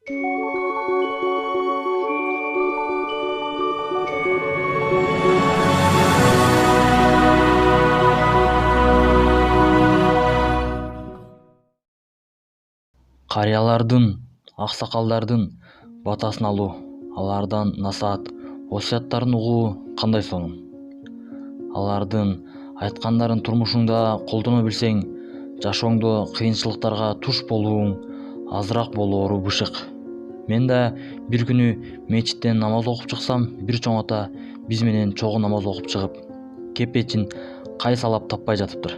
Карыялардын, аксакалдардын батасын алуу, алардан насаат, осуяттарын угуу кандай сонун. Алардын айткандарын турмушуңда колдоно билсең, жашооңдо кыйынчылыктарга туш болууң азыраак болоору бышык. Мен да бир күнү мечиттен намаз окуп чыксам, бир чоң ата биз менен чогуу намаз окуп чыгып, кепечин кайсалап таппай жатыптыр.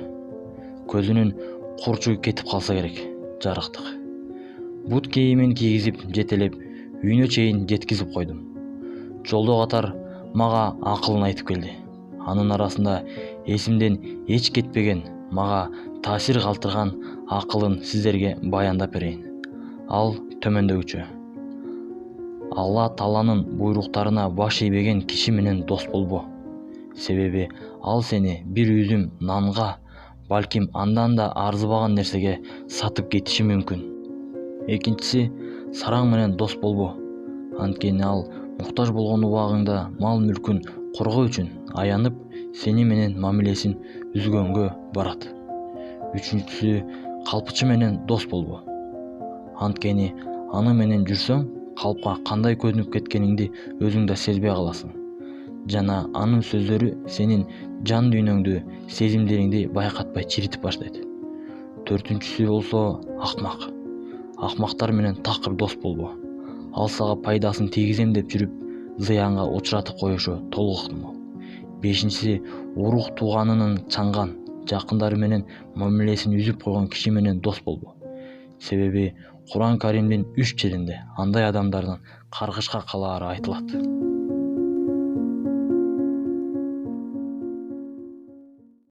Көзүнүн курчу кетип калса керек, жарыктык. Бут кийимин кийгизип, жетелеп, үйүнө чейин жеткизип койдум. Жолдо катар мага акылын айтып келди. Анын арасында эсимден эч кетпеген, мага таасир калтырган акылын сиздерге баяндап берейин. Ал төмөндөгүчө. Алла Тааланын буйруктарына баш ийбеген киши менен дос болбо. Себеби ал сени бир үзүм нанга, балким андан да арзыбаган нерсеге сатып кетиши мүмкүн. Экинчиси, сараң менен дос болбо. Анткени ал муктаж болгон убагыңда мал мүлкүн коргоо үчүн аянып, сени менен мамилесин үзгөнгө барат. Үчүнчүсү, калпчы менен дос болбо. Анткени аны менен жүрсөң, калпка кандай көнүп кеткениңди өзүң да сезбей каласың. Жана анын сөздөрү сенин жан дүйнөңдү, сезимдериңди байкатпай чиритип баштайт. Төртүнчүсү болсо акмак. Акмактар менен такыр дос болбо. Ал сага пайдасын тийгизем деп жүрүп, зыянга учуратып коюшу толук ыктымал. Бешинчиси, урук тууганынын чаңган, жакындары менен мамилесин үзүп койгон киши менен дос болбо. Себеби Куран Каримдин 3 жеринде андай адамдардын каргышка калаары айтылат.